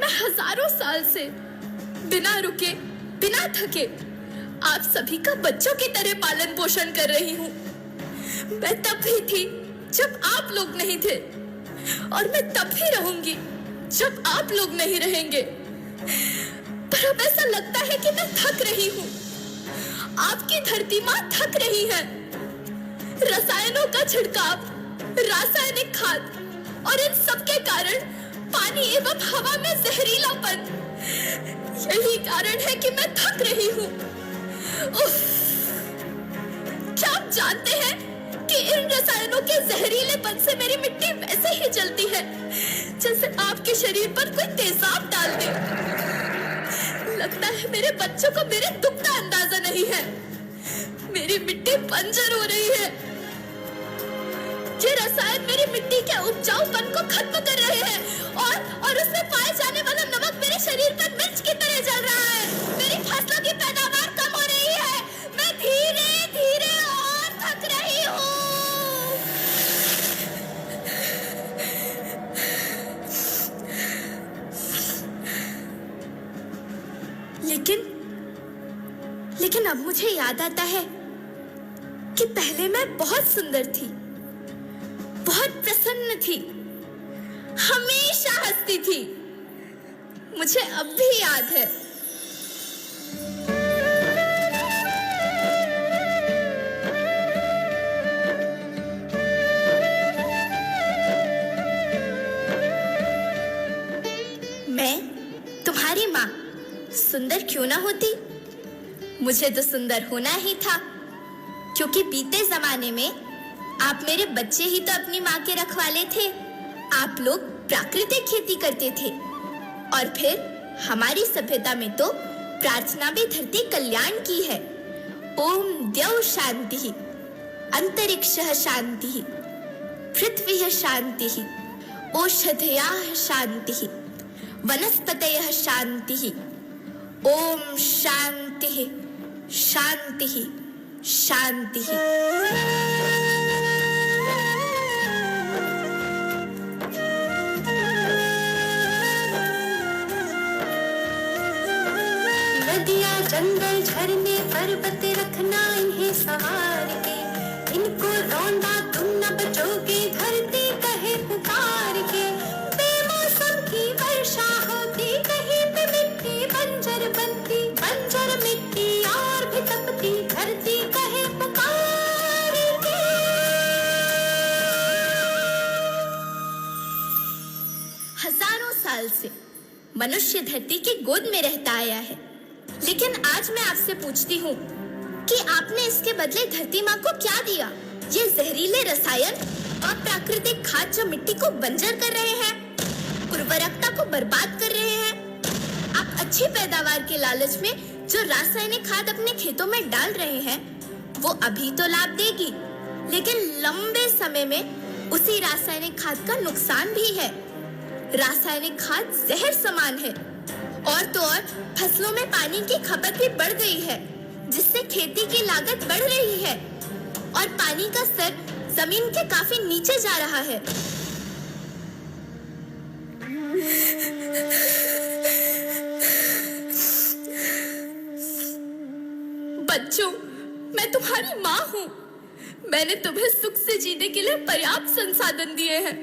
मैं हजारों साल से बिना रुके, बिना थके आप सभी का बच्चों की तरह पालन पोषण कर रही हूँ। मैं तब भी थी जब आप लोग नहीं थे, और मैं तब भी रहूंगी जब आप लोग नहीं रहेंगे। पर अब ऐसा लगता है कि मैं थक रही हूँ। आपकी धरती माँ थक रही है। रसायनों का छिड़काव, रासायनिक खाद और इन सब के कारण पानी एवं हवा में जहरीलापन, यही कारण है कि मैं थक रही हूँ। क्या आप जानते हैं कि इन रसायनों के जहरीलेपन से मेरी मिट्टी वैसे ही जलती है जैसे आपके शरीर पर कोई तेजाब डाल दे। लगता है मेरे बच्चों को मेरे दुख का अंदाजा नहीं है। मेरी मिट्टी बंजर हो रही है। ये रसायन मेरी मिट्टी के उपजाऊपन को खत्म कर रहे हैं और उसमें पाए जाने वाला नमक मेरे शरीर पर मिर्च की तरह जल रहा है। मेरी फसलों की पैदावार कम हो रही है। मैं धीरे धीरे और थक रही हूँ। लेकिन अब मुझे याद आता है कि पहले मैं बहुत सुंदर थी, बहुत प्रसन्न थी, हमेशा हंसती थी। मुझे अब भी याद है। मैं तुम्हारी माँ सुंदर क्यों ना होती? मुझे तो सुंदर होना ही था, क्योंकि बीते जमाने में आप मेरे बच्चे ही तो अपनी माँ के रखवाले थे। आप लोग प्राकृतिक खेती करते थे, और फिर हमारी सभ्यता में तो प्रार्थना भी धरती कल्याण की है। ओम द्यौ शांति, अंतरिक्षः शांति, पृथ्वीः शांति, औषधयः शांति, वनस्पतयः शांति। ओम शांति शांति शांति। नदियाँ, जंगल, झरने, पर्वत रखना इन्हें संवार के, इनको रौंदा तुम न बचोगे, धरती कहे पुकार के। बेमौसम की वर्षा होती, कहीं पे मिट्टी बंजर बनती, बंजर मिट्टी और भी तपती, धरती कहे पुकार के। हजारों साल से मनुष्य धरती की गोद में रहता आया है, लेकिन आज मैं आपसे पूछती हूँ कि आपने इसके बदले धरती माँ को क्या दिया? ये जहरीले रसायन और प्राकृतिक खाद जो मिट्टी को बंजर कर रहे हैं, उर्वरकता को बर्बाद कर रहे हैं। आप अच्छी पैदावार के लालच में जो रासायनिक खाद अपने खेतों में डाल रहे हैं, वो अभी तो लाभ देगी, लेकिन लंबे समय में उसी रासायनिक खाद का नुकसान भी है। रासायनिक खाद जहर समान है, और तो और फसलों में पानी की खपत भी बढ़ गई है, जिससे खेती की लागत बढ़ रही है और पानी का स्तर जमीन के काफी नीचे जा रहा है। बच्चों, मैं तुम्हारी माँ हूँ। मैंने तुम्हें सुख से जीने के लिए पर्याप्त संसाधन दिए हैं,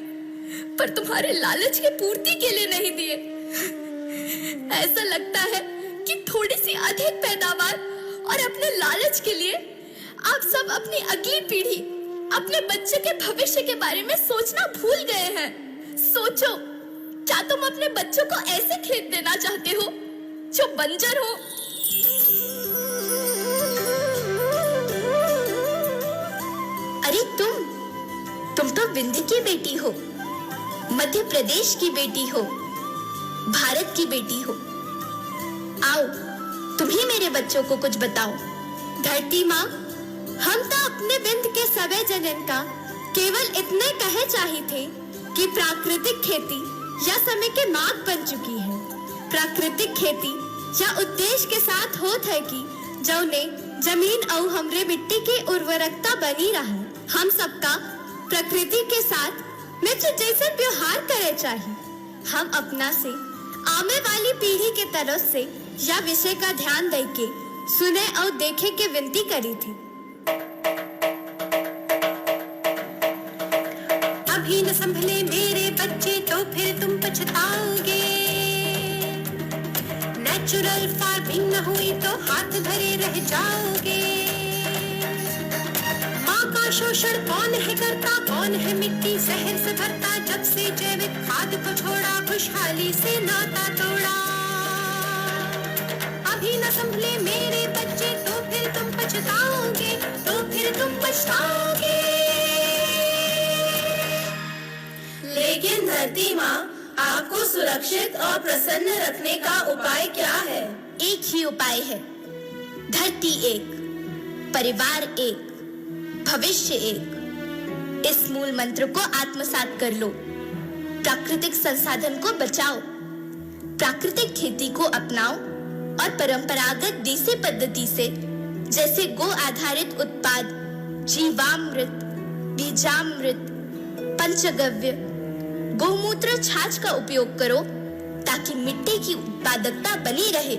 पर तुम्हारे लालच की पूर्ति के लिए नहीं दिए। ऐसा लगता है कि थोड़ी सी अधिक पैदावार और अपने लालच के लिए आप सब अपनी अगली पीढ़ी, अपने बच्चे के भविष्य के बारे में सोचना भूल गए हैं। सोचो, क्या तुम अपने बच्चों को ऐसे खेत देना चाहते हो जो बंजर हो? अरे तुम तो विंध्य की बेटी हो, मध्य प्रदेश की बेटी हो, भारत की बेटी हो। आओ, तुम ही मेरे बच्चों को कुछ बताओ। धरती माँ, हम तो अपने विंध्य के सवै जनन का केवल इतने कहे चाहे थे कि प्राकृतिक खेती या समय के मार्ग बन चुकी है। प्राकृतिक खेती या उद्देश्य के साथ होत है कि जौने जमीन और हमरे मिट्टी की उर्वरकता बनी रहे। हम सबका प्रकृति के साथ मित्र जैसे व्यवहार करे चाहिए। हम अपना से आने वाली पीढ़ी के तरफ से यह विषय का ध्यान दे के सुने और देखे के विनती करी थी। अभी न संभले मेरे बच्चे तो फिर तुम पछताओगे। नेचुरल फार्मिंग न हुई तो हाथ धरे रह जाओगे। माँ का शोषण कौन है करता, कौन है मिट्टी जहर से भरता। जब से जैविक खाद को छोड़ा, खुशहाली से नाता तोड़ा। अभी न संभले मेरे बच्चे तो फिर तुम पछताओगे, तो फिर तुम पछताओगे। लेकिन धरती माँ, आपको सुरक्षित और प्रसन्न रखने का उपाय क्या है? एक ही उपाय है, धरती एक, परिवार एक, भविष्य एक। इस मूल मंत्र को आत्मसात कर लो। प्राकृतिक संसाधन को बचाओ, प्राकृतिक खेती को अपनाओ और परंपरागत देसी पद्धति से जैसे गो आधारित उत्पाद, जीवामृत, बीजामृत, पंचगव्य, गौमूत्र, छाछ का उपयोग करो ताकि मिट्टी की उत्पादकता बनी रहे।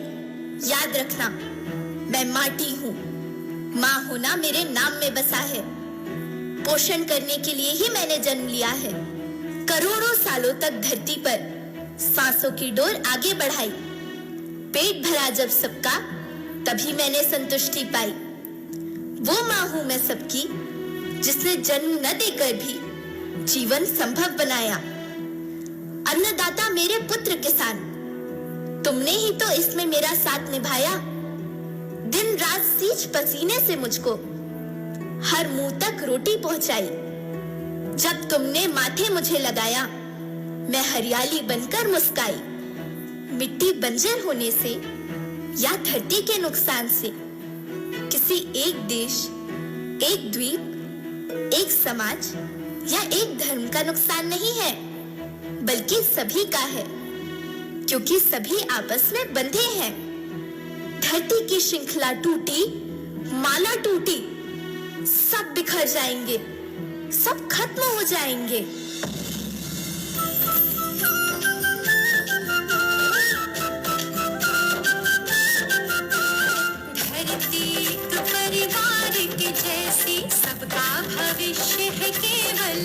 याद रखना, मैं माटी हूँ, माँ होना मेरे नाम में बसा है। पोषण करने के लिए ही मैंने जन्म लिया है। करोड़ों सालों तक धरती पर सांसों की डोर आगे बढ़ाई। पेट भरा जब सबका, तभी मैंने संतुष्टि पाई। वो माँ हूँ मैं सबकी, जिसने जन्म न देकर भी जीवन संभव बनाया। अन्नदाता मेरे पुत्र किसान, तुमने ही तो इसमें मेरा साथ निभाया। दिन रात सींच पसीने से मुझको हर मुंह तक रोटी पहुंचाई। जब तुमने माथे मुझे लगाया, मैं हरियाली बनकर मुस्काई। मिट्टी बंजर होने से या धरती के नुकसान से किसी एक देश, एक द्वीप, एक समाज या एक धर्म का नुकसान नहीं है, बल्कि सभी का है, क्योंकि सभी आपस में बंधे हैं। धरती की श्रृंखला टूटी, माला टूटी, सब बिखर जाएंगे, सब खत्म हो जाएंगे। धरती एक परिवार के जैसी, सबका भविष्य है केवल